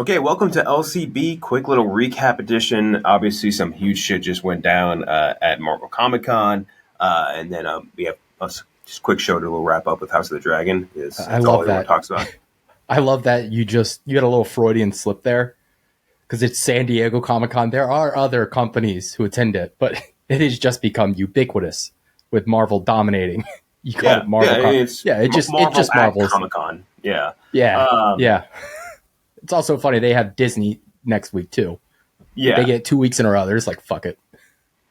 Okay, welcome to LCB. Quick little recap edition. Obviously, some huge shit just went down at Marvel Comic Con, and then we have a just quick show to a little wrap up with House of the Dragon. It's I all love everyone that. talks about. I love that you had a little Freudian slip there because it's San Diego Comic Con. There are other companies who attend it, but it has just become ubiquitous with Marvel dominating. You call it Marvel. It just Marvel's Comic Con. Yeah, yeah. It's also funny they have Disney next week too. yeah. They get 2 weeks in a row. They're just like, fuck it.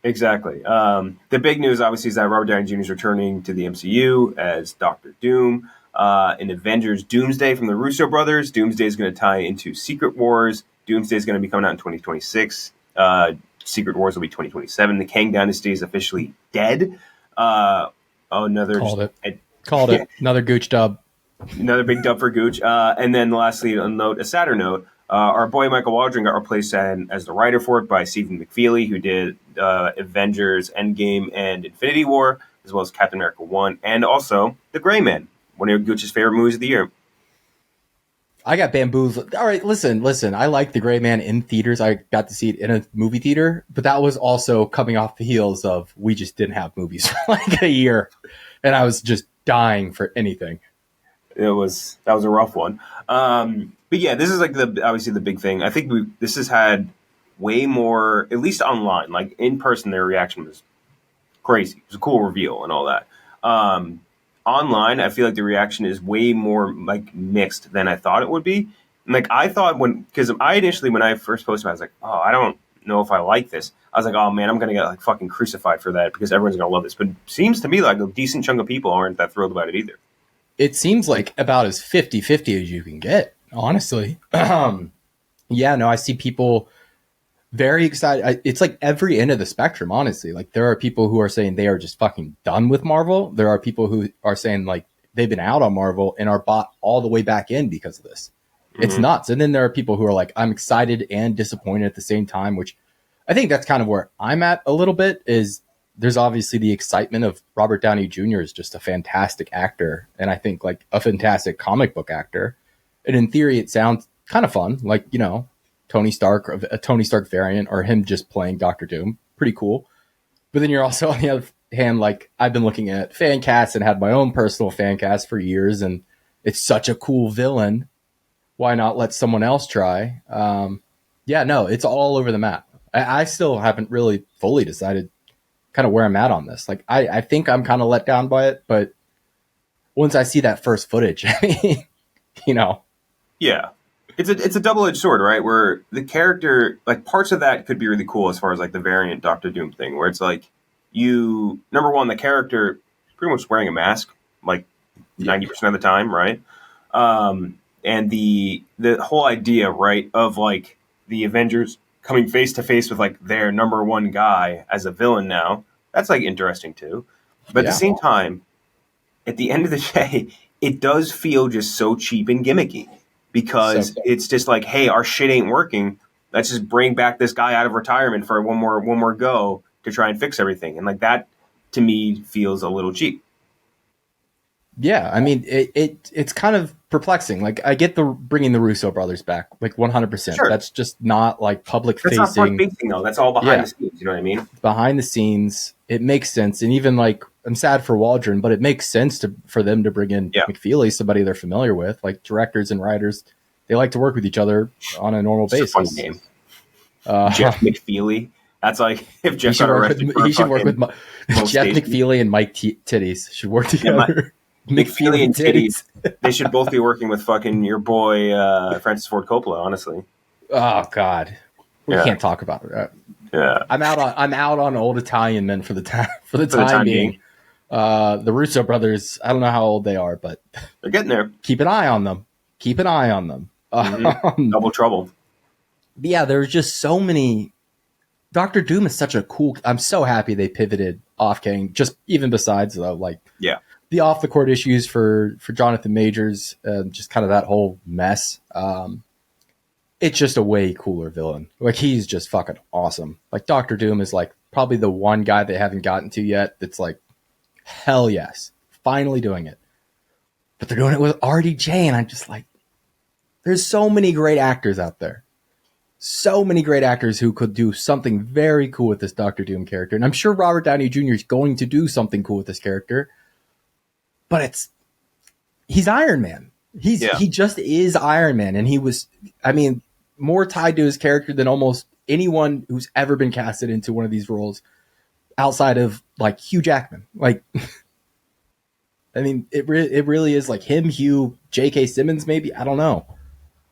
Exactly. The big news, obviously, is that Robert Downey Jr. is returning to the MCU as Doctor Doom in Avengers Doomsday from the Russo brothers. Doomsday is going to tie into Secret Wars. Doomsday is going to be coming out in 2026. Secret Wars will be 2027. The Kang Dynasty is officially dead. Called it. Another Gooch dub. Another big dub for Gooch. And then lastly, a sadder note, our boy Michael Waldron got replaced as the writer for it by Stephen McFeely, who did Avengers Endgame and Infinity War, as well as Captain America 1, and also The Gray Man, one of Gooch's favorite movies of the year. I got bamboozled. All right, listen. I like The Gray Man in theaters. I got to see it in a movie theater, but that was also coming off the heels of we just didn't have movies for like a year, and I was just dying for anything. That was a rough one. But yeah, this is like obviously the big thing. I think this has had way more, at least online, like in person, their reaction was crazy. It was a cool reveal and all that. Online, I feel like the reaction is way more like mixed than I thought it would be. And, like I thought because I initially, when I first posted, I was like, oh, I don't know if I like this. I was like, oh man, I'm going to get like fucking crucified for that because everyone's going to love this. But it seems to me like a decent chunk of people aren't that thrilled about it either. It seems like about as 50-50 as you can get, honestly. Yeah, no, I see people very excited. It's like every end of the spectrum, honestly. Like there are people who are saying they are just fucking done with Marvel. There are people who are saying like they've been out on Marvel and are bought all the way back in because of this. Mm-hmm. It's nuts. And then there are people who are like, I'm excited and disappointed at the same time, which I think that's kind of where I'm at a little bit is there's obviously the excitement of Robert Downey Jr. is just a fantastic actor. And I think like a fantastic comic book actor. And in theory, it sounds kind of fun. Like, you know, Tony Stark, or a Tony Stark variant, or him just playing Doctor Doom. Pretty cool. But then you're also on the other hand, like I've been looking at fan casts and had my own personal fan cast for years. And it's such a cool villain. Why not let someone else try? Yeah, no, it's all over the map. I still haven't really fully decided kind of where I'm at on this. Like, I think I'm kind of let down by it, but once I see that first footage, I mean, you know. Yeah. It's a double-edged sword, right? Where the character, like parts of that could be really cool as far as like the variant Doctor Doom thing, where it's like number one, the character is pretty much wearing a mask, like 90% of the time, right? And the whole idea, right, of like the Avengers coming face to face with like their number one guy as a villain now, that's like interesting too. But at the same time, at the end of the day, it does feel just so cheap and gimmicky because it's just like, hey, our shit ain't working. Let's just bring back this guy out of retirement for one more go to try and fix everything. And like that to me feels a little cheap. Yeah, I mean, it's kind of perplexing. Like, I get the bringing the Russo brothers back, like 100%. Sure. That's just not like public facing. That's not front facing though. That's all behind the scenes. You know what I mean? Behind the scenes, it makes sense. And even like, I'm sad for Waldron, but it makes sense for them to bring in McFeely, somebody they're familiar with. Like directors and writers, they like to work with each other on a normal basis. A funny name, Jeff McFeely. That's like if Jeff got arrested. He should work with Jeff McFeely and Mike Titties should work together. McFeely and Titties. They should both be working with fucking your boy Francis Ford Coppola. Honestly. Oh God, we can't talk about it. Yeah, I'm out on old Italian men for the time being. The Russo brothers, I don't know how old they are, but they're getting there. Keep an eye on them. Mm-hmm. Double trouble. Yeah, there's just so many. Doctor Doom is such a cool. I'm so happy they pivoted off Kang. Just even besides the off the court issues for Jonathan Majors, just kind of that whole mess. It's just a way cooler villain. Like he's just fucking awesome. Like Doctor Doom is like probably the one guy they haven't gotten to yet. That's like, hell yes, finally doing it. But they're doing it with RDJ, and I'm just like, There's so many great actors out there. So many great actors who could do something very cool with this Doctor Doom character. And I'm sure Robert Downey Jr. is going to do something cool with this character. But he's Iron Man. He just is Iron Man. And he was, I mean, more tied to his character than almost anyone who's ever been casted into one of these roles outside of like Hugh Jackman. Like, I mean, it really is like him, Hugh, J.K. Simmons, maybe. I don't know.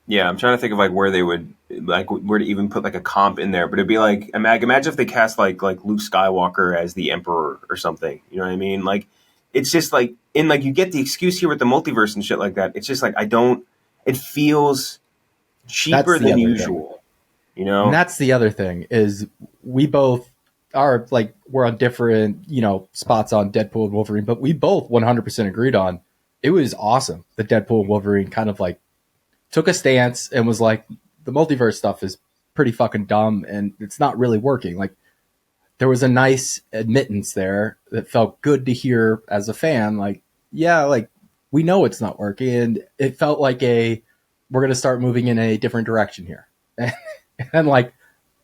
Yeah, I'm trying to think of like where they would like where to even put like a comp in there, but it'd be like imagine if they cast like Luke Skywalker as the Emperor or something. You know what I mean? Like it's just like in like you get the excuse here with the multiverse and shit like that. It's just like it feels cheaper than usual. Thing. You know, and that's the other thing is we both are like we're on different spots on Deadpool and Wolverine, but we both 100% agreed on it was awesome. The Deadpool and Wolverine kind of like took a stance and was like, the multiverse stuff is pretty fucking dumb and it's not really working. Like there was a nice admittance there that felt good to hear as a fan. Like, yeah, like we know it's not working. And it felt like we're going to start moving in a different direction here. And like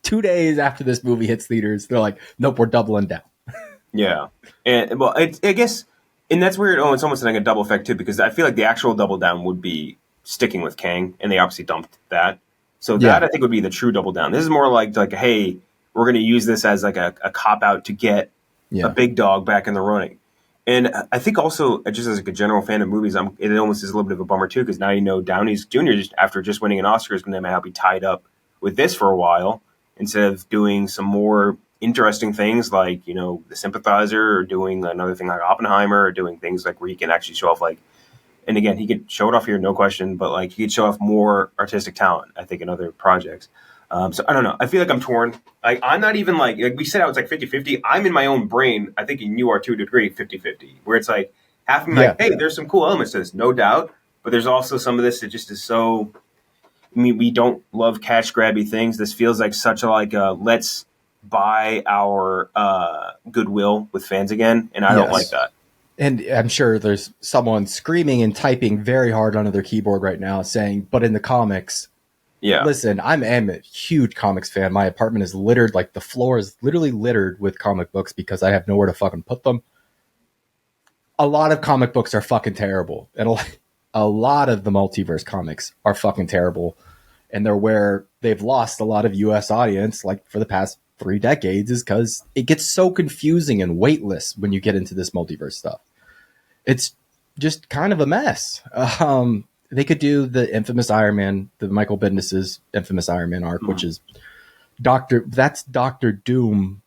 2 days after this movie hits theaters, they're like, nope, we're doubling down. Yeah. And well, I guess, and that's weird. Oh, it's almost like a double effect too, because I feel like the actual double down would be sticking with Kang, and they obviously dumped that. So that I think would be the true double down. This is more like hey, we're going to use this as like a cop out to get a big dog back in the running. And I think also just as like a general fan of movies, it almost is a little bit of a bummer too, because now Downey's Jr. after just winning an Oscar is going to now be tied up with this for a while instead of doing some more interesting things like The Sympathizer or doing another thing like Oppenheimer or doing things like where he can actually show off like. And again, he could show it off here, no question, but like he could show off more artistic talent, I think, in other projects. So I don't know. I feel like I'm torn. I'm not even like we said, I was like 50-50. I'm in my own brain, I think, and you are to a degree 50-50, where it's like half of me like, hey, there's some cool elements to this, no doubt. But there's also some of this that just is so. I mean, we don't love cash grabby things. This feels like such a let's buy our goodwill with fans again, and I don't like that. And I'm sure there's someone screaming and typing very hard onto their keyboard right now saying, but in the comics, listen, I'm a huge comics fan. My apartment is littered, like the floor is literally littered with comic books because I have nowhere to fucking put them. A lot of comic books are fucking terrible. And a lot of the multiverse comics are fucking terrible. And they're where they've lost a lot of US audience, like for the past 3 decades, is because it gets so confusing and weightless when you get into this multiverse stuff. It's just kind of a mess. They could do the infamous Iron Man, the Michael Bendis's infamous Iron Man arc, which is Doctor Doom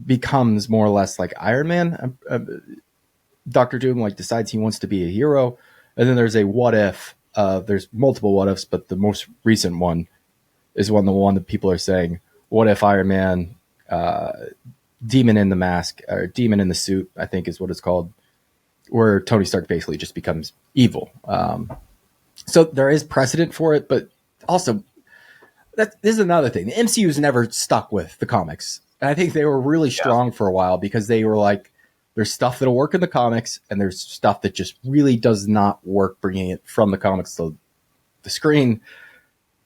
becomes more or less like Iron Man. Doctor Doom like decides he wants to be a hero, and then there's a what if. There's multiple what ifs, but the most recent one is the one that people are saying, what if Iron Man, Demon in the Mask, or Demon in the Suit, I think is what it's called, where Tony Stark basically just becomes evil. So there is precedent for it, but also this is another thing. The MCU's never stuck with the comics. And I think they were really strong for a while because they were like, there's stuff that'll work in the comics and there's stuff that just really does not work bringing it from the comics to the screen.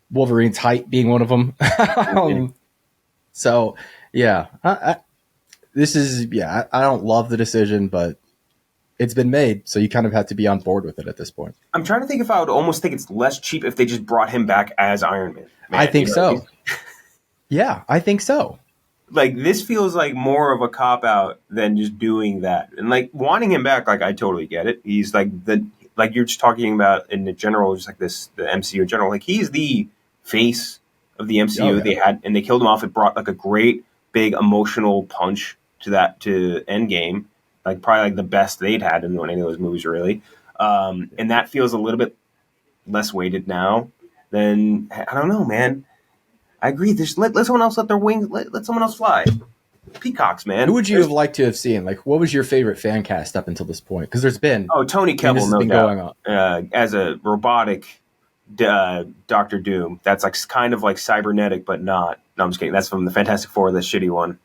Wolverine's height being one of them. So yeah, I don't love the decision, but it's been made, so you kind of have to be on board with it at this point. I'm trying to think if I would almost think it's less cheap if they just brought him back as Iron Man. I think so. Yeah, I think so. Like, this feels like more of a cop-out than just doing that. And, like, wanting him back, like, I totally get it. He's, like, like you're just talking about in the general, just like the MCU in general. Like, he's the face of the MCU. Oh, yeah. They killed him off. It brought, like, a great, big emotional punch to Endgame. Like, probably, like, the best they'd had in any of those movies, really. And that feels a little bit less weighted now than, I don't know, man. I agree. Just let someone else let their wings, let someone else fly. Peacocks, man. Who would you have liked to have seen? Like, what was your favorite fan cast up until this point? Because there's been... Oh, Tony Kebbell, no doubt. Going on. As a robotic Doctor Doom. That's like kind of like cybernetic, but not. No, I'm just kidding. That's from the Fantastic Four, the shitty one.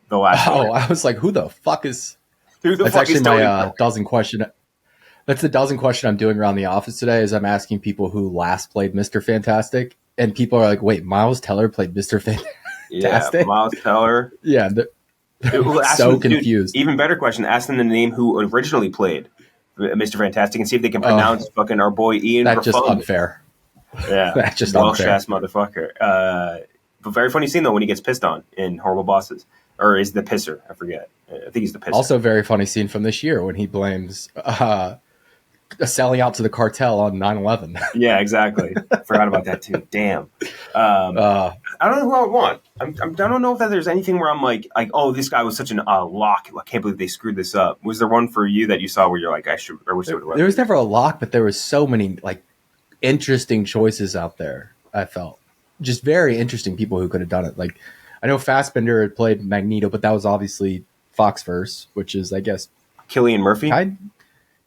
The last one. I was like, who the fuck is... Who the That's fuck actually is my dozen question. That's the dozen question I'm doing around the office today. Is I'm asking people who last played Mr. Fantastic, and people are like, "Wait, Miles Teller played Mr. Fantastic?" Yeah, Miles Teller. Yeah, so confused. Dude, even better question: ask them the name who originally played Mr. Fantastic, and see if they can pronounce fucking our boy Ian. That's just unfair. Yeah, that's just Welsh unfair. ass motherfucker. But very funny scene though when he gets pissed on in Horrible Bosses, or is the pisser? I forget. I think he's the pisser. Also, very funny scene from this year when he blames selling out to the cartel on 9/11. Yeah, exactly. Forgot about that too. Damn. I don't know who I want. I don't know if that there's anything where I'm like, oh, this guy was such an lock. I can't believe they screwed this up. Was there one for you that you saw where you're like, I should, or wish they would have? There was never a lock, but there was so many like interesting choices out there. I felt just very interesting people who could have done it. Like I know Fassbender had played Magneto, but that was obviously Foxverse, which is, I guess, Cillian Murphy.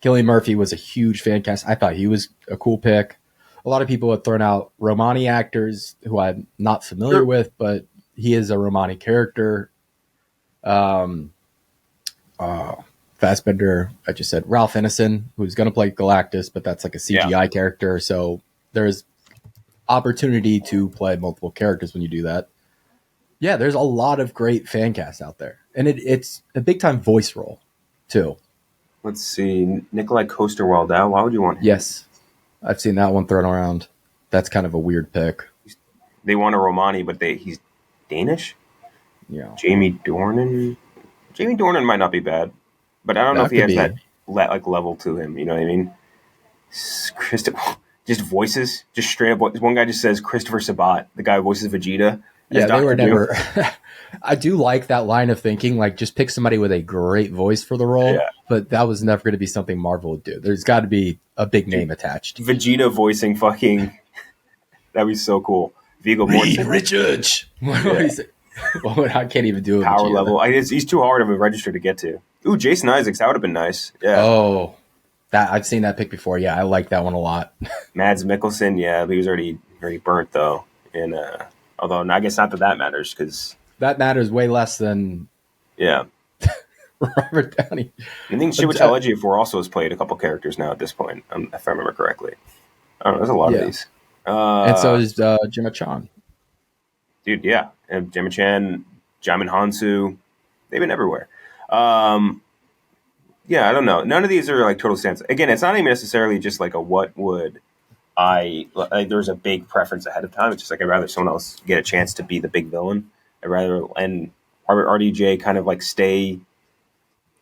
Cillian Murphy was a huge fan cast. I thought he was a cool pick. A lot of people had thrown out Romani actors who I'm not familiar with, but he is a Romani character. Fassbender, I just said Ralph Ineson, who's going to play Galactus, but that's like a CGI character. So there's opportunity to play multiple characters when you do that. Yeah, there's a lot of great fan casts out there. And it's a big time voice role, too. Let's see. Nikolai Coster-Waldau. Why would you want him? Yes. I've seen that one thrown around. That's kind of a weird pick. They want a Romani, but he's Danish? Yeah. Jamie Dornan? Jamie Dornan might not be bad, but I don't know if he has that level to him. You know what I mean? Just voices. Just straight up. One guy just says Christopher Sabat, the guy who voices Vegeta. Yeah, they were never... I do like that line of thinking, like just pick somebody with a great voice for the role, but that was never going to be something Marvel would do. There's got to be a big name attached. Vegeta voicing fucking... That'd be so cool. Viggo Mortensen. Richards! I can't even do it. Power level. He's too hard of a register to get to. Ooh, Jason Isaacs. That would have been nice. Yeah. Oh, I've seen that pick before. Yeah, I like that one a lot. Mads Mikkelsen. Yeah, he was already burnt though. And although I guess not that matters because that matters way less than Robert Downey. I think Chiwetel Ejiofor also has played a couple characters now at this point, if I remember correctly. I don't know. There's a lot of these. And so is Gemma Chan. Dude, yeah. And Gemma Chan, Jamin Hansu, they've been everywhere. Yeah, I don't know. None of these are like total stands. Again, it's not even necessarily just like a what would there's a big preference ahead of time. It's just like I'd rather someone else get a chance to be the big villain. And RDJ kind of like stay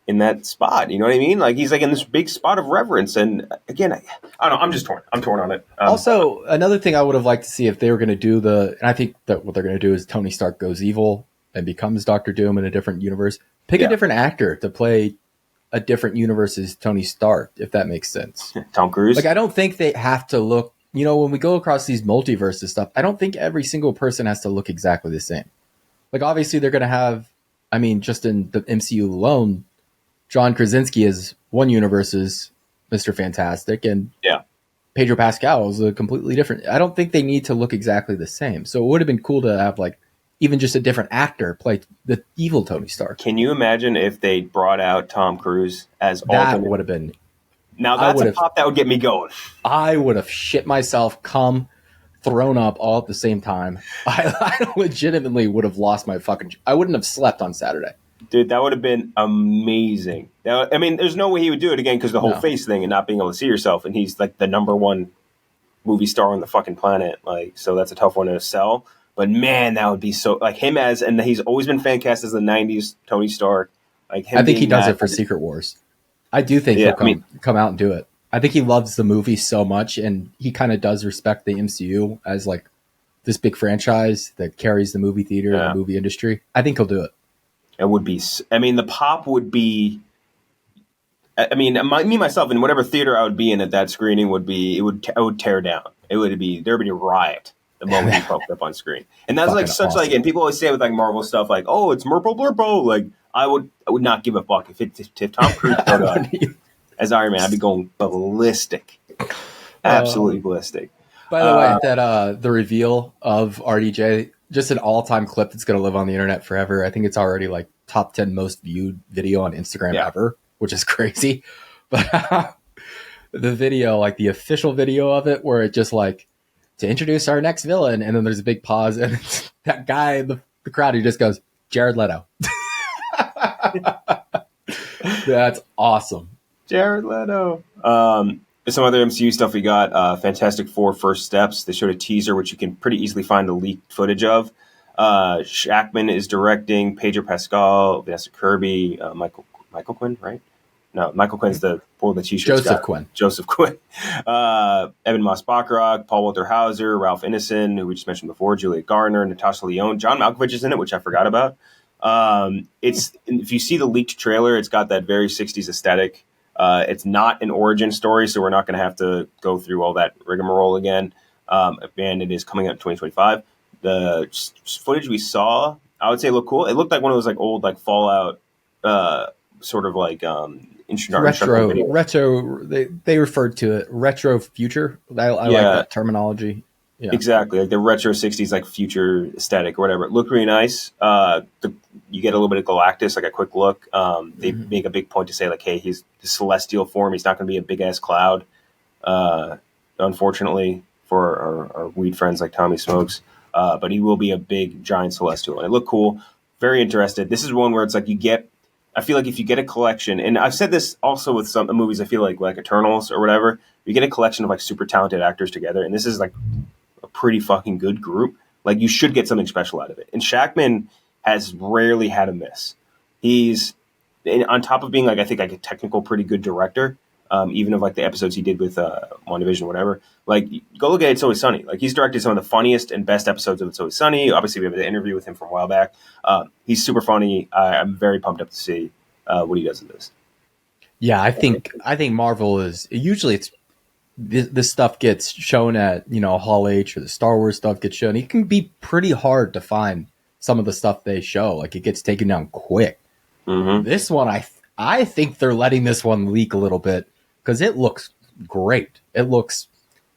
in that spot. You know what I mean? Like he's like in this big spot of reverence. And again, I don't know. I'm just torn. I'm torn on it. Also, another thing I would have liked to see if they were going to do and I think that what they're going to do is Tony Stark goes evil and becomes Doctor Doom in a different universe. Pick a different actor to play a different universe's Tony Stark, if that makes sense. Tom Cruise. Like I don't think they have to look. When we go across these multiverses stuff, I don't think every single person has to look exactly the same. Like obviously they're going to have. I mean, just in the MCU alone, John Krasinski is one universe's Mr. Fantastic, and Pedro Pascal is a completely different. I don't think they need to look exactly the same. So it would have been cool to have like even just a different actor play the evil Tony Stark. Can you imagine if they brought out Tom Cruise as that alternate? Would have been. Now that's a pop that would get me going. I would have shit myself, thrown up all at the same time. I legitimately would have lost my fucking. I wouldn't have slept on Saturday. Dude, that would have been amazing. I mean, there's no way he would do it again because the whole face thing and not being able to see yourself, and he's like the number one movie star on the fucking planet. Like, so that's a tough one to sell. But man, that would be so like him and he's always been fan cast as the '90s Tony Stark. Like him, I think he does it for Secret Wars. I do think he'll come out and do it. I think he loves the movie so much, and he kind of does respect the MCU as like this big franchise that carries the movie theater and the movie industry. I think he'll do it. It would be. I mean, the pop would be. I mean, me myself in whatever theater I would be in at that screening would be. It would tear down. It would be. There would be a riot the moment he popped up on screen, and that's like such awesome. Like. And people always say with like Marvel stuff, like, "Oh, it's Merple Blurpo." Like, I would not give a fuck if Tom Cruise showed up as Iron Man. I'd be going ballistic, absolutely ballistic. By the way, that the reveal of RDJ. Just an all-time clip that's going to live on the internet forever. I think it's already like top 10 most viewed video on Instagram ever, which is crazy. But the video, like the official video of it, where it just like to introduce our next villain, and then there's a big pause, and it's that guy in the crowd who just goes, Jared Leto. That's awesome. Jared Leto. Some other MCU stuff we got. Fantastic Four First Steps. They showed a teaser, which you can pretty easily find the leaked footage of. Shackman is directing. Pedro Pascal, Vanessa Kirby, Michael Quinn, right? No, Michael Quinn's the t-shirts. Joseph Quinn. Evan Moss-Bachrach, Paul Walter Hauser, Ralph Ineson, who we just mentioned before, Julia Garner, Natasha Lyonne. John Malkovich is in it, which I forgot about. If you see the leaked trailer, it's got that very 60s aesthetic. It's not an origin story, so we're not going to have to go through all that rigmarole again. And it is coming out in 2025. The footage we saw, I would say, looked cool. It looked like one of those like old like Fallout sort of like retro. They referred to it retro future. I like that terminology. Yeah. Exactly, like the retro 60s like future aesthetic or whatever. It looked really nice. You get a little bit of Galactus, like a quick look. They make a big point to say like, hey, he's the celestial form. He's not going to be a big ass cloud. Unfortunately for our weed friends like Tommy Smokes, but he will be a big giant celestial, and it looked cool. Very interested. This is one where it's like I feel like if you get a collection, and I've said this also with some movies, I feel like Eternals or whatever, you get a collection of like super talented actors together, and this is like a pretty fucking good group. Like you should get something special out of it. And Shackman has rarely had a miss. He's on top of being like, I think like a technical, pretty good director. Even of like the episodes he did with WandaVision, whatever. Like, go look at It's Always Sunny. Like, he's directed some of the funniest and best episodes of It's Always Sunny. Obviously, we have an interview with him from a while back. He's super funny. I'm very pumped up to see what he does in this. Yeah, I think Marvel is usually this stuff gets shown at Hall H, or the Star Wars stuff gets shown. It can be pretty hard to find some of the stuff they show. Like, it gets taken down quick. Mm-hmm. This one, I think they're letting this one leak a little bit, because it looks great. It looks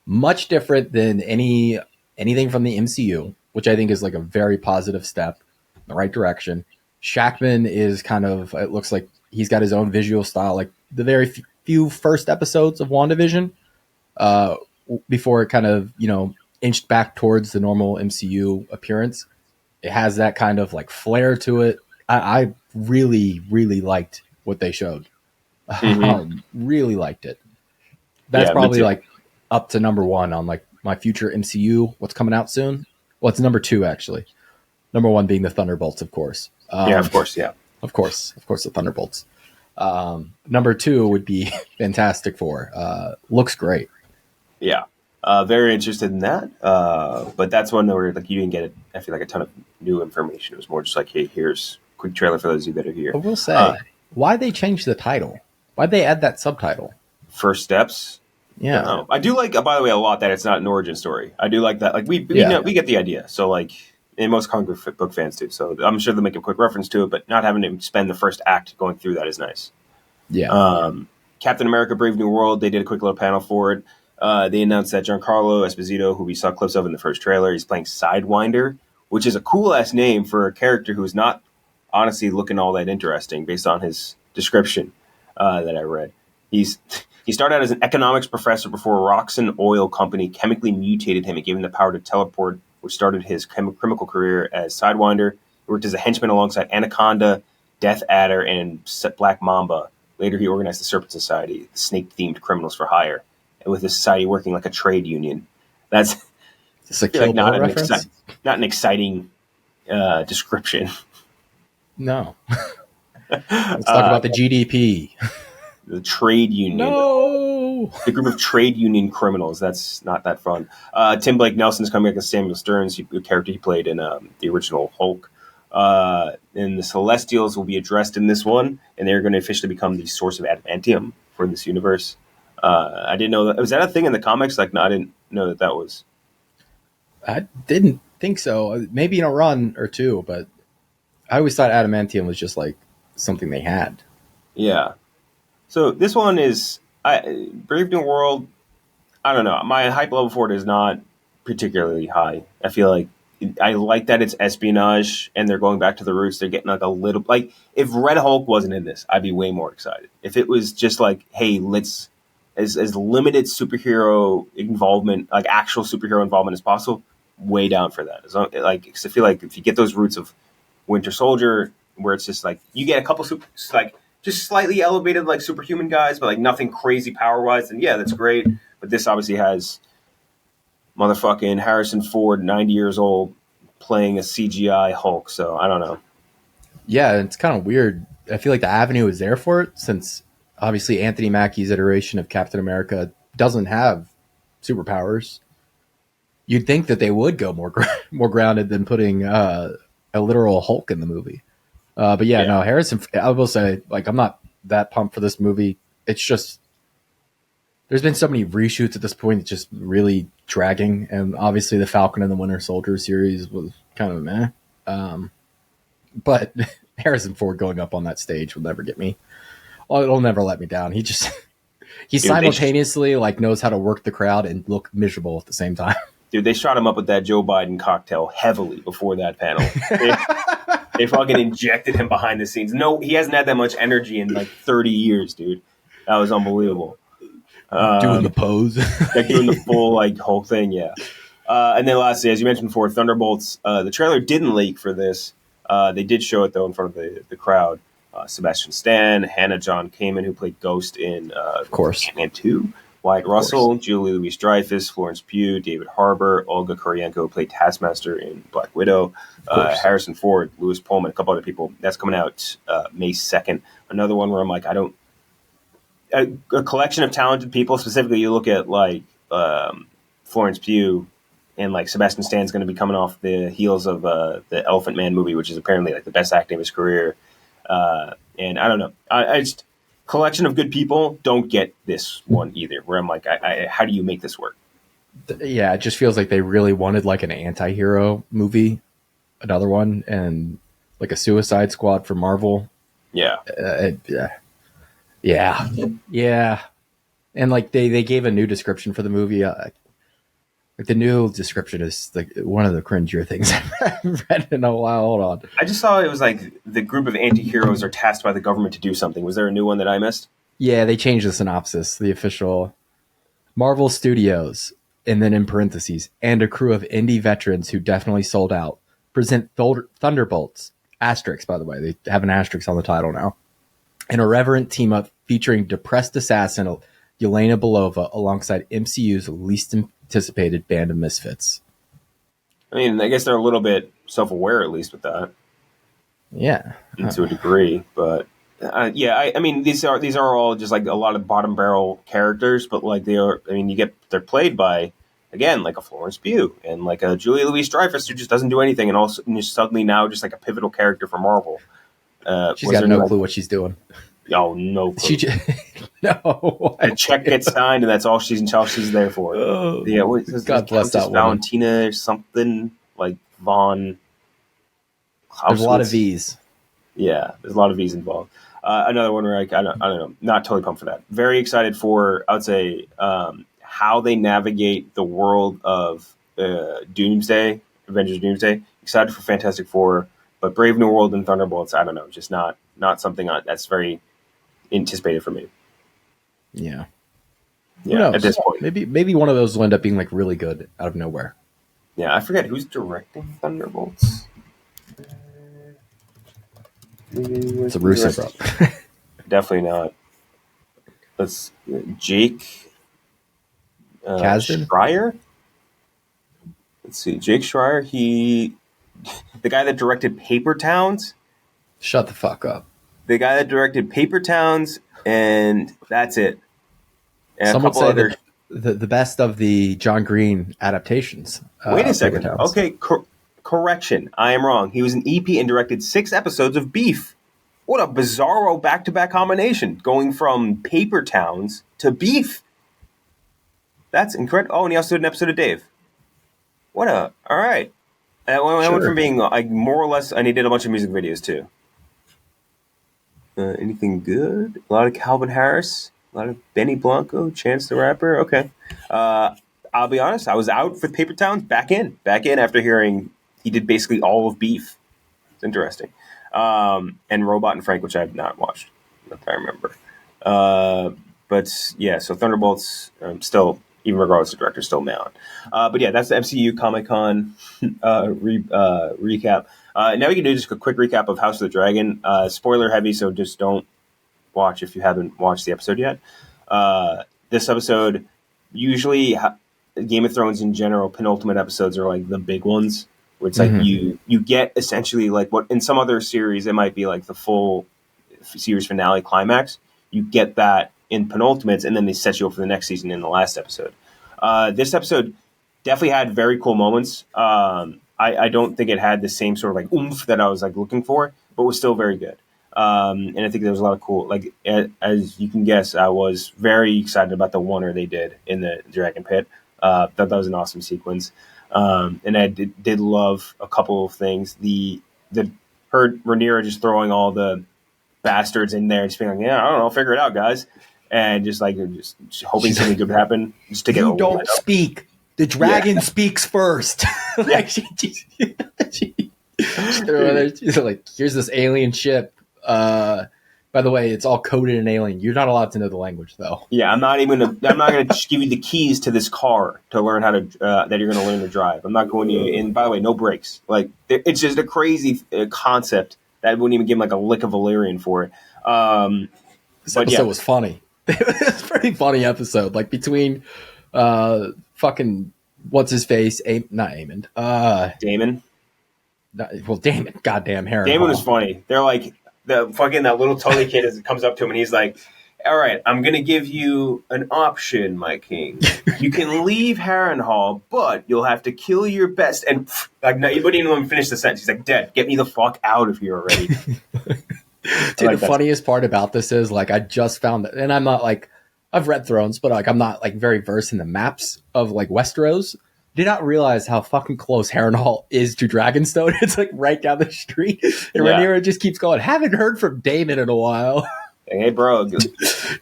much different than anything from the MCU, which I think is like a very positive step in the right direction. Shackman is it looks like he's got his own visual style, like the very few first episodes of WandaVision, before it kind of, inched back towards the normal MCU appearance. It has that kind of like flair to it. I really, really liked what they showed. Really liked it. That's probably like up to number one on like my future MCU. What's coming out soon? Well, it's number two actually. Number one being the Thunderbolts, of course. Of course, the Thunderbolts. Number two would be Fantastic Four. Looks great. Yeah, very interested in that. But that's one where like you didn't get I feel like a ton of new information. It was more just like, hey, here's a quick trailer for those of you that are here. I will say, why they changed the title? Why'd they add that subtitle? First Steps. Yeah, I do like, by the way, a lot that it's not an origin story. I do like that. Like we get the idea. So like, and most comic book fans do. So I'm sure they'll make a quick reference to it, but not having to spend the first act going through that is nice. Yeah. Captain America: Brave New World. They did a quick little panel for it. They announced that Giancarlo Esposito, who we saw clips of in the first trailer, he's playing Sidewinder, which is a cool ass name for a character who is not honestly looking all that interesting based on his description that I read. He started out as an economics professor before Roxxon Oil Company chemically mutated him and gave him the power to teleport, which started his criminal career as Sidewinder. He worked as a henchman alongside Anaconda, Death Adder, and Black Mamba. Later, he organized the Serpent Society, the snake-themed criminals for hire, and with the society working like a trade union. That's like not an exciting description. No. Let's talk about the GDP. The trade union. No! The group of trade union criminals. That's not that fun. Tim Blake Nelson's coming back as Samuel Stearns, the character he played in the original Hulk. And the Celestials will be addressed in this one, and they're going to officially become the source of adamantium for this universe. I didn't know that. Was that a thing in the comics? Like, no, I didn't know that was. I didn't think so. Maybe in a run or two, but I always thought adamantium was just like something they had. Yeah. So this one is Brave New World. I don't know. My hype level for it is not particularly high. I feel like I like that it's espionage and they're going back to the roots. They're getting like a little like if Red Hulk wasn't in this, I'd be way more excited. If it was just like, hey, let's as limited superhero involvement, like actual superhero involvement as possible. Way down for that. As long, like, 'cause I feel like if you get those roots of Winter Soldier, where it's just like you get a couple like just slightly elevated like superhuman guys, but like nothing crazy power wise, then yeah, that's great. But this obviously has motherfucking Harrison Ford, 90 years old, playing a CGI Hulk. So I don't know. Yeah, it's kind of weird. I feel like the avenue is there for it, since obviously Anthony Mackie's iteration of Captain America doesn't have superpowers. You'd think that they would go more grounded than putting a literal Hulk in the movie. But yeah, no, Harrison. I will say, like, I'm not that pumped for this movie. It's just there's been so many reshoots at this point. It's just really dragging, and obviously the Falcon and the Winter Soldier series was kind of meh. But Harrison Ford going up on that stage will never get me. Well, it'll never let me down. He simultaneously like knows how to work the crowd and look miserable at the same time. Dude, they shot him up with that Joe Biden cocktail heavily before that panel. They fucking injected him behind the scenes. No, he hasn't had that much energy in like 30 years, dude. That was unbelievable. Doing the pose. Like doing the full like whole thing, yeah. And then lastly, as you mentioned before, Thunderbolts, the trailer didn't leak for this. They did show it, though, in front of the crowd. Sebastian Stan, Hannah John Kamen, who played Ghost in of course. Ant-Man 2, Wyatt Russell, Julie Louis-Dreyfus, Florence Pugh, David Harbour, Olga Kurylenko, who played Taskmaster in Black Widow, Harrison Ford, Louis Pullman, a couple other people. That's coming out May 2nd. Another one where I'm like, a collection of talented people. Specifically, you look at like Florence Pugh, and like Sebastian Stan's going to be coming off the heels of the Elephant Man movie, which is apparently like the best acting of his career. And I don't know, I just collection of good people don't get this one either. Where I'm like, how do you make this work? Yeah, it just feels like they really wanted like an anti-hero movie, another one, and like a Suicide Squad for Marvel. Yeah. Yeah. And like they gave a new description for the movie. Like the new description is like one of the cringier things I've read in a while. Hold on. I just saw it was like the group of anti-heroes are tasked by the government to do something. Was there a new one that I missed? Yeah, they changed the synopsis. The official Marvel Studios, and then in parentheses, and a crew of indie veterans who definitely sold out, present Thunderbolts. Asterisk, by the way. They have an asterisk on the title now. An irreverent team-up featuring depressed assassin Yelena Belova alongside MCU's least anticipated band of misfits. I mean, I guess they're a little bit self-aware, at least, with that. Yeah. To a degree, but I mean, these are all just like a lot of bottom barrel characters, but like they're played by, again, like a Florence Pugh and like a Julia Louis-Dreyfus who just doesn't do anything, and also and suddenly now just like a pivotal character for Marvel. She's got no clue what she's doing. Oh, no clue. No. A check gets signed, and that's all she's there for. Yeah, what is God bless that woman. Valentina or something like Vaughn. There's a lot of V's. Yeah, there's a lot of V's involved. Another one where I don't know, not totally pumped for that. Very excited for, I would say, how they navigate the world of Doomsday, Avengers Doomsday. Excited for Fantastic Four, but Brave New World and Thunderbolts, I don't know, just not something that's very anticipated for me. Yeah. Yeah, at this point. Maybe one of those will end up being like really good out of nowhere. Yeah, I forget who's directing Thunderbolts. It's a Russo bro. Definitely not. Let's Jake Kasdan? Schreier. Let's see, Jake Schreier. The guy that directed Paper Towns. Shut the fuck up. The guy that directed Paper Towns, and that's it. And some would say the best of the John Green adaptations. Wait a second. Okay, correction. I am wrong. He was an EP and directed 6 episodes of Beef. What a bizarro back-to-back combination, going from Paper Towns to Beef. That's incredible. Oh, and he also did an episode of Dave. All right. I went from being like more or less, and he did a bunch of music videos too. Anything good? A lot of Calvin Harris, a lot of Benny Blanco, Chance the Rapper. Okay. I'll be honest, I was out for Paper Towns, back in after hearing he did basically all of Beef. It's interesting. And Robot and Frank, which I have not watched, if I remember. But yeah, so Thunderbolts still, even regardless of director, still down. But yeah, that's the MCU Comic Con recap. Now we can do just a quick recap of House of the Dragon. Spoiler heavy, so just don't watch if you haven't watched the episode yet. This episode, usually Game of Thrones in general, penultimate episodes are like the big ones. Where it's like you get essentially like what in some other series it might be like the full series finale climax. You get that in penultimates, and then they set you up for the next season in the last episode. This episode definitely had very cool moments. I don't think it had the same sort of like oomph that I was like looking for, but was still very good. And I think there was a lot of cool, like as you can guess, I was very excited about the wonder they did in the Dragon Pit. Thought that was an awesome sequence. And I did love a couple of things. Her Rhaenyra just throwing all the bastards in there and just being like, yeah, I don't know, figure it out, guys. And just hoping something good would happen. Just to get you don't speak. The dragon speaks first. Like she she's like, here's this alien ship. By the way, it's all coded in alien. You're not allowed to know the language, though. Yeah, I'm not going to give you the keys to this car to learn how to that you're going to learn to drive. I'm not going to. And by the way, no brakes. Like it's just a crazy concept that wouldn't even give him like a lick of Valyrian for it. This episode was funny. It was a pretty funny episode. Like between fucking what's his face, not Aemond, Damon. Damon, goddamn Harrenhal. Damon was funny. They're like that little Tully kid as it comes up to him and he's like, all right, I'm going to give you an option, my king. You can leave Harrenhal, but you'll have to kill your best. And like, no, you wouldn't even finish the sentence. He's like, Dad, get me the fuck out of here already. Dude, the funniest part about this is like, I just found that, and I'm not like, I've read Thrones, but like, I'm not like very versed in the maps of like Westeros. Did not realize how fucking close Harrenhal is to Dragonstone. It's like right down the street. And Rhaenyra just keeps going, haven't heard from Damon in a while. Hey, bro.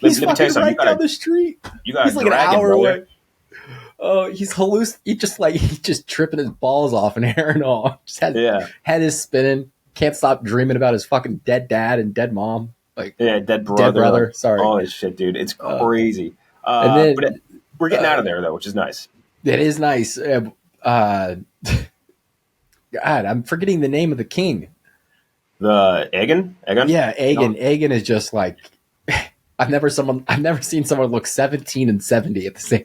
He's fucking right down the street. He's like an hour away. Oh, he's just tripping his balls off in Harrenhal. Just head is spinning. Can't stop dreaming about his fucking dead dad and dead mom. Like dead brother. Like, sorry. All this shit, dude. It's crazy. And then, but we're getting out of there, though, which is nice. It is nice. God, I'm forgetting the name of the king. The Aegon? Yeah, Aegon. No. Aegon is just like I've never seen someone look 17 and 70 at the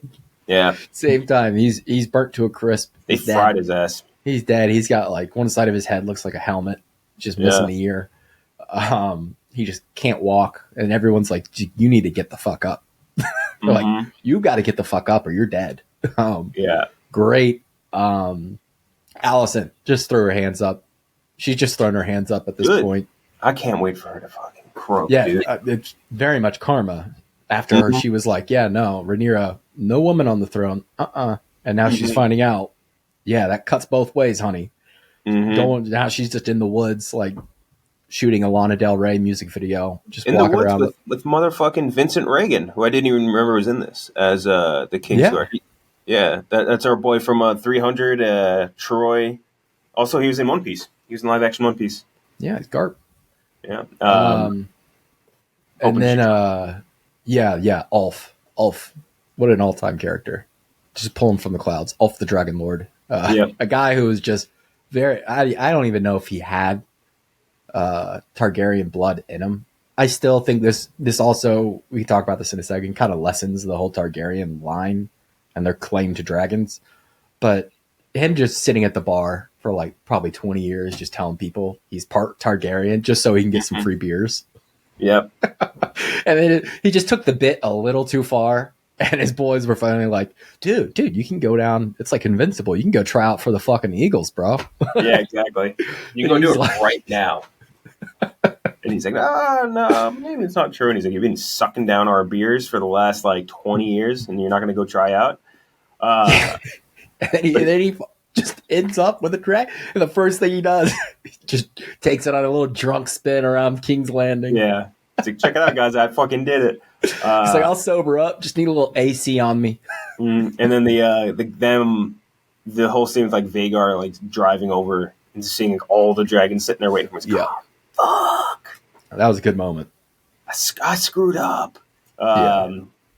same time. He's burnt to a crisp. They fried his ass. He's dead. He's got like one side of his head looks like a helmet, just missing the ear. He just can't walk, and everyone's like, "You need to get the fuck up." They're like, "You got to get the fuck up, or you're dead." Great. Allison just threw her hands up. She's just thrown her hands up at this point. I can't wait for her to fucking croak. Yeah, dude. It's very much karma. After her, she was like, "Yeah, no, Rhaenyra, no woman on the throne." And now she's finding out. Yeah, that cuts both ways, honey. Now she's just in the woods, like shooting a Lana Del Rey music video, just in walking the woods around with motherfucking Vincent Reagan, who I didn't even remember was in this as the Kingslayer. Yeah, that's our boy from 300, Troy. Also, he was in One Piece. He was in live action One Piece. Yeah, he's Garp. Yeah. And then, Ulf. What an all-time character. Just pulling from the clouds. Ulf the Dragon Lord. A guy who was just very... I don't even know if he had Targaryen blood in him. I still think this also, we can talk about this in a second, kind of lessens the whole Targaryen line and their claim to dragons. But him just sitting at the bar for like probably 20 years, just telling people he's part Targaryen just so he can get some free beers. Yep. And then he just took the bit a little too far. And his boys were finally like, dude, you can go down. It's like Invincible. You can go try out for the fucking Eagles, bro. Yeah, exactly. You can go do it right now. And he's like, no, maybe it's not true. And he's like, you've been sucking down our beers for the last like 20 years and you're not going to go try out? And then he just ends up with a drag. And the first thing he does, he just takes it on a little drunk spin around King's Landing. Yeah. He's like, check it out, guys. I fucking did it. He's like, I'll sober up. Just need a little AC on me. And then the whole scene with like Vhagar like driving over and seeing like, all the dragons sitting there waiting for his car. Fuck. That was a good moment. I screwed up.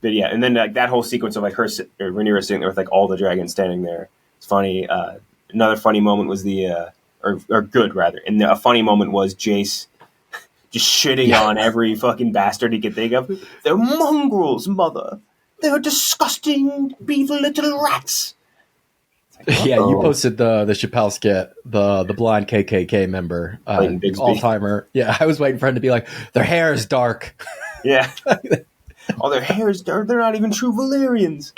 but yeah, and then like that whole sequence of like Rhaenyra sitting there with like all the dragons standing there. It's funny. Another funny moment was or good rather, and a funny moment was Jace just shitting on every fucking bastard he could think of. They're mongrels, mother. They're disgusting, beefy little rats. Like, yeah, you posted the Chappelle skit, the blind KKK member, all timer. Yeah, I was waiting for him to be like, their hair is dark. Yeah. Oh, their hair is dark. They're not even true Valyrians.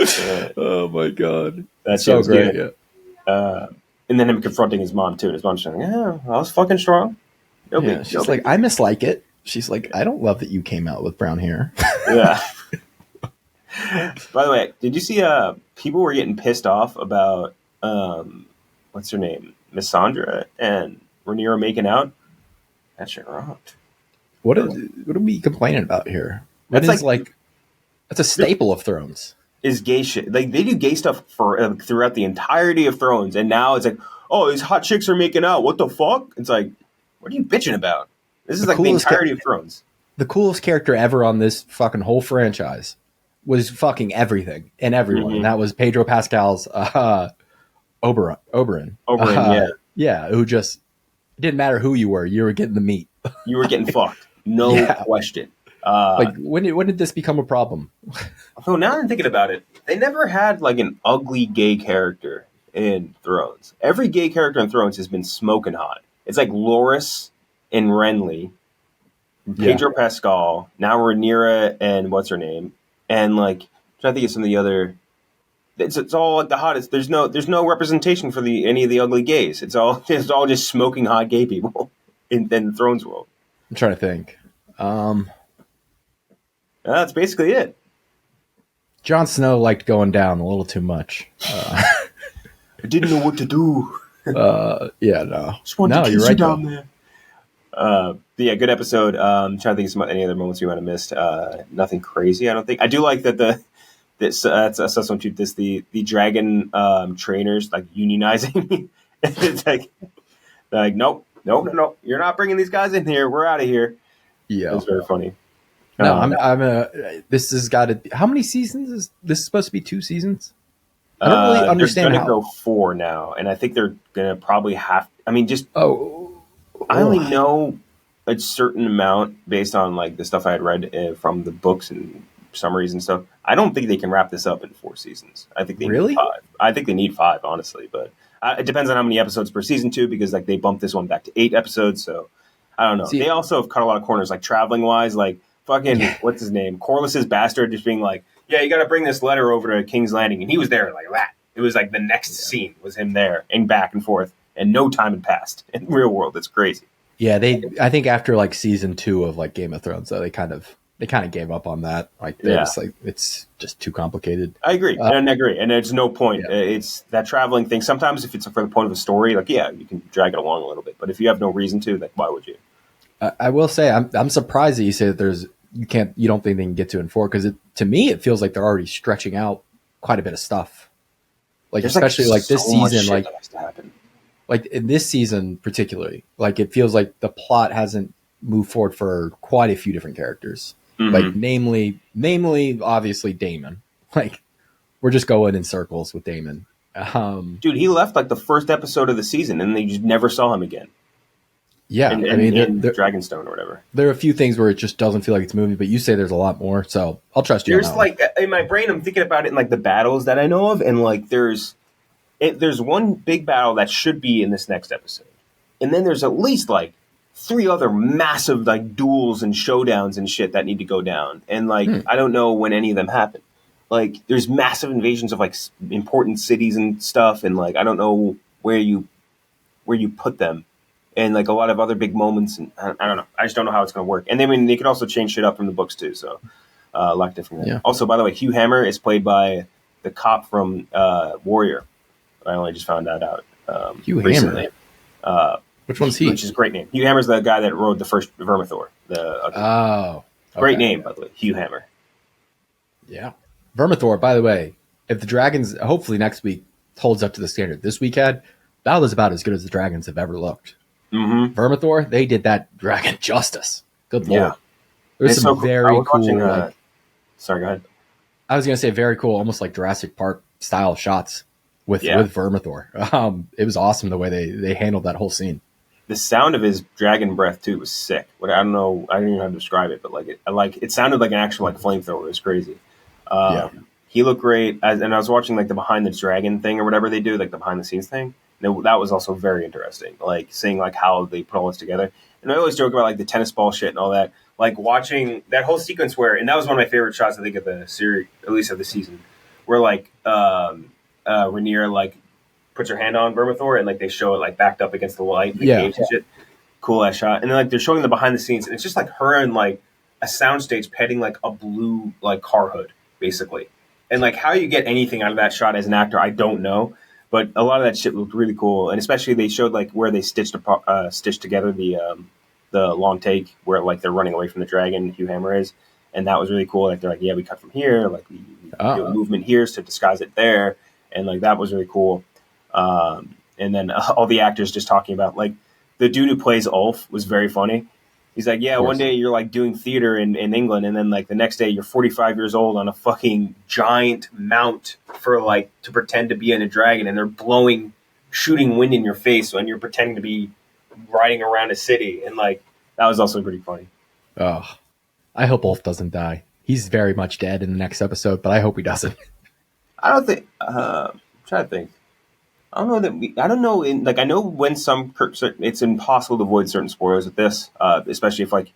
Oh my god, that's so great. Yeah. And then him confronting his mom too. And his mom's saying, "Yeah, I was fucking strong." She's like, "I mislike it." She's like, "I don't love that you came out with brown hair." Yeah. By the way, did you see? People were getting pissed off about what's her name, Miss Sandra and Rhaenyra making out. That shit rocked. What are we complaining about here? That's that's a staple of Thrones. Is gay shit. Like they do gay stuff for throughout the entirety of Thrones, and now it's like, oh, these hot chicks are making out. What the fuck? It's like, what are you bitching about? This is like the entirety of Thrones. The coolest character ever on this fucking whole franchise was fucking everything and everyone. And that was Pedro Pascal's Oberyn. Yeah, who just it didn't matter who you were getting the meat. You were getting fucked. No question. Like when did this become a problem? So now I'm thinking about it. They never had like an ugly gay character in Thrones. Every gay character in Thrones has been smoking hot. It's like Loras and Renly, Pedro Pascal, now Rhaenyra and what's her name, and like I'm trying to think of some of the other. It's all like the hottest. There's no representation for any of the ugly gays. It's all just smoking hot gay people in the Thrones world. I'm trying to think. That's basically it. Jon Snow liked going down a little too much. I didn't know what to do. Yeah, no. Just wanted to kiss you down there. Yeah, good episode. Trying to think of any other moments we might have missed. Nothing crazy, I don't think. I do like that the dragon trainers like unionizing. It's like nope, you're not bringing these guys in here. We're out of here. Yeah, it's very funny. No, this has got to. How many seasons is this supposed to be? 2 seasons. I don't really understand how. They're going to go 4 now, and I think they're going to probably have. I mean, I only know a certain amount based on like the stuff I had read from the books and summaries and stuff. I don't think they can wrap this up in 4 seasons. I think they need 5. I think they need 5, honestly, but it depends on how many episodes per season too, because like they bumped this one back to 8 episodes. So I don't know. They also have cut a lot of corners, like traveling wise, like fucking what's his name, Corlys's bastard, just being like, yeah, you got to bring this letter over to King's Landing, and he was there like that. It was like the next scene was him there and back and forth, and no time had passed in the real world. It's crazy. Yeah, I think after like season 2 of like Game of Thrones, though, they kind of gave up on that. Like, it's just too complicated. I agree. And there's no point. Yeah. It's that traveling thing. Sometimes if it's for the point of a story, like, yeah, you can drag it along a little bit. But if you have no reason to, like, why would you? I will say, I'm surprised that you say that you don't think they can get to in 4, because to me it feels like they're already stretching out quite a bit of stuff. Like, there's especially like this season, like in this season particularly, like it feels like the plot hasn't moved forward for quite a few different characters. Mm-hmm. Like namely, obviously Daemon. Like we're just going in circles with Daemon. Dude, he left like the first episode of the season, and they just never saw him again. Yeah, in Dragonstone or whatever. There are a few things where it just doesn't feel like it's moving, but you say there's a lot more, so I'll trust you. There's like in my brain, I'm thinking about it in like the battles that I know of, and like there's one big battle that should be in this next episode, and then there's at least like 3 other massive like duels and showdowns and shit that need to go down, and like I don't know when any of them happen. Like there's massive invasions of like important cities and stuff, and like I don't know where you put them. And like a lot of other big moments, and I don't know. I just don't know how it's going to work. And they could also change shit up from the books too. So a lot different. Yeah. Also, by the way, Hugh Hammer is played by the cop from Warrior. I only just found that out Hugh recently. Hammer. Which one's he? Which is a great name. Hugh Hammer's the guy that rode the first Vermithor. Great name, by the way, Hugh Hammer. Yeah, Vermithor. By the way, if the Dragons hopefully next week holds up to the standard this week had, that was about as good as the Dragons have ever looked. Mm-hmm. Vermithor, they did that dragon justice. Good lord. Yeah. There's some very cool. Sorry, go ahead. I was gonna say very cool, almost like Jurassic Park style shots with Vermithor. It was awesome the way they handled that whole scene. The sound of his dragon breath too was sick. What I don't know, I don't even know how to describe it, but it sounded like an actual like flamethrower. It was crazy. He looked great, and I was watching like the behind the dragon thing or whatever they do, like the behind the scenes thing. And that was also very interesting, like seeing like how they put all this together. And I always joke about like the tennis ball shit and all that. Like watching that whole sequence and that was one of my favorite shots I think of the series, at least of the season, where like Rhaenyra like puts her hand on Vermithor and like they show it like backed up against the light, the caves and shit. Cool ass shot. And then like they're showing the behind the scenes, and it's just like her and like a soundstage petting like a blue like car hood, basically. And like how you get anything out of that shot as an actor, I don't know. But a lot of that shit looked really cool, and especially they showed like where they stitched together the long take where like they're running away from the dragon, Hugh Hammer is, and that was really cool. Like they're like, yeah, we cut from here, like we do a movement here to disguise it there, and like that was really cool. And then all the actors just talking about like the dude who plays Ulf was very funny. He's like, yeah, one day you're like doing theater in England, and then like the next day you're 45 years old on a fucking giant mount for like to pretend to be in a dragon, and they're shooting wind in your face when you're pretending to be riding around a city, and like that was also pretty funny. Oh, I hope Ulf doesn't die. He's very much dead in the next episode, but I hope he doesn't. I don't think. I'm trying to think. I don't know that I don't know. I know when it's impossible to avoid certain spoilers with this, especially if like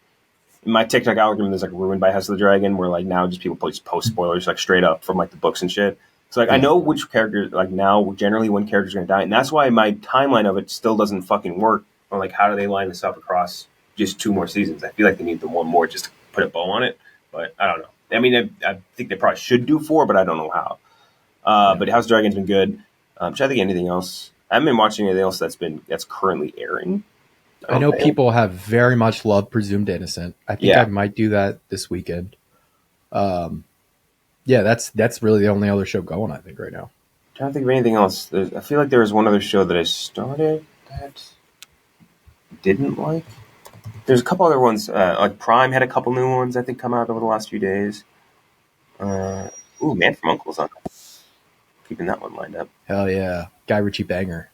in my TikTok algorithm there's like Ruined by House of the Dragon, where like now just people just post spoilers like straight up from like the books and shit. So like I know which character like now generally when characters are gonna die, and that's why my timeline of it still doesn't fucking work. Or like how do they line this up across just 2 more seasons? I feel like they need the one more just to put a bow on it, but I don't know. I mean, I think they probably should do 4, but I don't know how. But House of the Dragon's been good. I'm trying to think anything else. I haven't been watching anything else that's currently airing. I know people have very much loved Presumed Innocent. I think I might do that this weekend. Yeah, that's really the only other show going, I think, right now. I'm trying to think of anything else. I feel like there was one other show that I started that didn't like. There's a couple other ones. Like Prime had a couple new ones, I think, come out over the last few days. Man from U.N.C.L.E.'s on. Keeping that one lined up. Hell yeah. Guy Ritchie banger.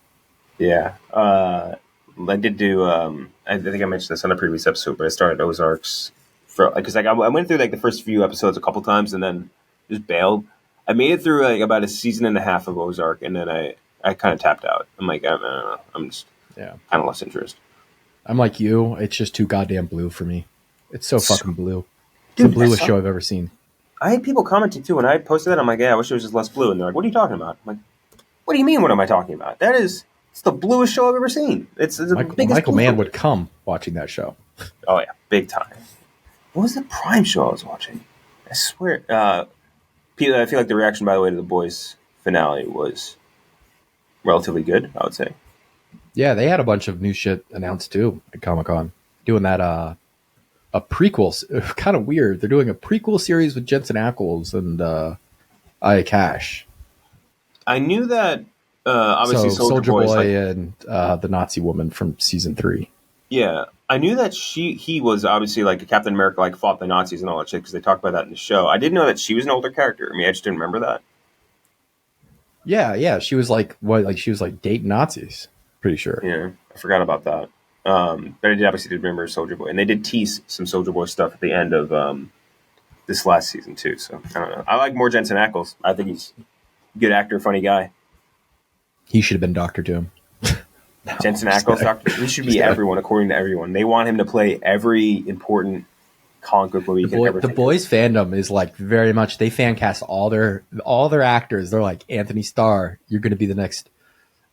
Yeah. I did do, I think I mentioned this on a previous episode, but I started Ozarks because I went through like the first few episodes a couple times and then just bailed. I made it through like about a season and a half of Ozark, and then I kind of tapped out. I'm like, I don't know. I'm just kind of lost interest. I'm like you. It's just too goddamn blue for me. It's so fucking blue. It's the bluest show I've ever seen. I had people commenting too when I posted that. I'm like, yeah, I wish it was just less blue. And they're like, what are you talking about? I'm like, what do you mean? What am I talking about? It's the bluest show I've ever seen. It's the biggest. Michael Mann would come watching that show. Oh yeah, big time. What was the Prime show I was watching? I swear. I feel like the reaction, by the way, to the Boys finale was relatively good, I would say. Yeah, they had a bunch of new shit announced too at Comic-Con. Doing that a prequel, kind of weird. They're doing a prequel series with Jensen Ackles and Aya Cash. I knew that obviously Soldier Boy and the Nazi woman from season 3. Yeah, I knew that he was obviously like a Captain America, like fought the Nazis and all that shit because they talked about that in the show. I didn't know that she was an older character. I mean, I just didn't remember that. Yeah, she was she was like dating Nazis. Pretty sure. Yeah, I forgot about that. But I obviously did remember Soldier Boy, and they did tease some Soldier Boy stuff at the end of this last season too. So I don't know. I like more Jensen Ackles. I think he's a good actor, funny guy. He should have been Dr. Doom. Jensen Ackles, Doctor. He should be everyone, according to everyone. They want him to play every important comic book movie. The Boys fandom is like very much. They fan cast all their actors. They're like Anthony Starr. You're going to be the next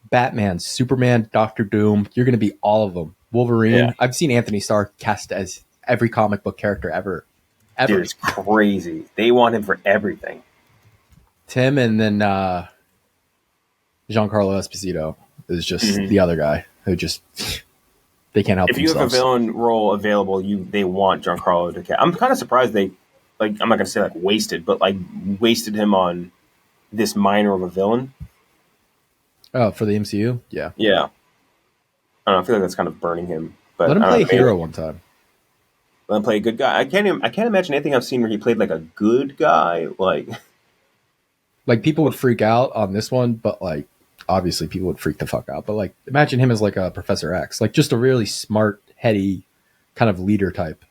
Batman, Superman, Doctor Doom. You're going to be all of them. Wolverine. Yeah. I've seen Anthony Starr cast as every comic book character ever. Dude, it's crazy. They want him for everything. Tim and then Giancarlo Esposito is just the other guy who just they can't help themselves. If you have a villain role available, they want Giancarlo to cast. I'm kind of surprised they I'm not going to say like wasted, but like wasted him on this minor of a villain. Oh, for the MCU? Yeah. Yeah. I don't know, I feel like that's kind of burning him. But let him play a hero one time. Let him play a good guy. I can't imagine anything I've seen where he played like a good guy. Like Like people would freak out on this one, but like obviously people would freak the fuck out. But like imagine him as like a Professor X, like just a really smart, heady kind of leader type.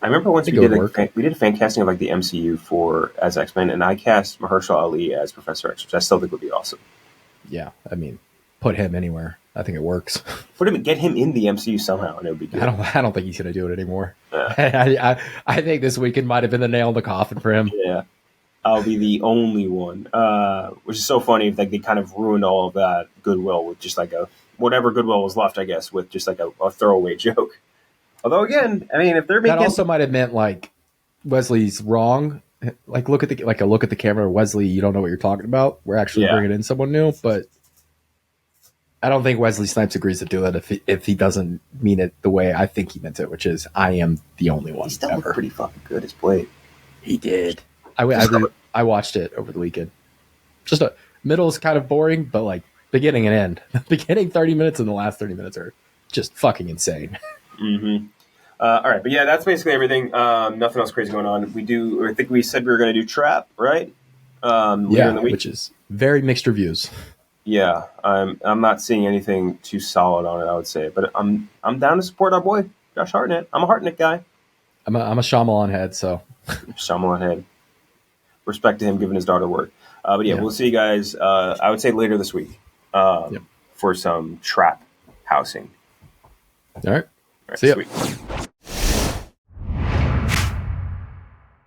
I remember once think we it would did a fan casting of like the MCU for as X-Men, and I cast Mahershala Ali as Professor X, which I still think would be awesome. Yeah, I mean, put him anywhere. I think it works. Get him in the MCU somehow, and it would be good. I don't think he's gonna do it anymore. Yeah. I think this weekend might have been the nail in the coffin for him. Yeah, I'll be the only one, which is so funny. Like they kind of ruined all of that goodwill with just like whatever goodwill was left, I guess, with just like a throwaway joke. Although again, I mean, if they're making that also might have meant like Wesley's wrong. Like look at the camera, Wesley. You don't know what you're talking about. We're actually bringing in someone new, but I don't think Wesley Snipes agrees to do it if he doesn't mean it the way I think he meant it, which is I am the only one. He still looked pretty fucking good as Blade. He did. I watched it over the weekend. Just middle is kind of boring, but like beginning and end. The beginning 30 minutes and the last 30 minutes are just fucking insane. Mm-hmm. All right, but yeah, that's basically everything. Nothing else crazy going on. I think we said we were going to do Trap, right? Yeah, in the week. Which is very mixed reviews. Yeah, I'm not seeing anything too solid on it, I would say, but I'm down to support our boy Josh Hartnett. I'm a Hartnett guy. I'm a Shyamalan head, so Shyamalan head. Respect to him giving his daughter work. But yeah, we'll see you guys. I would say later this week for some Trap housing. All right. See ya. Sweet.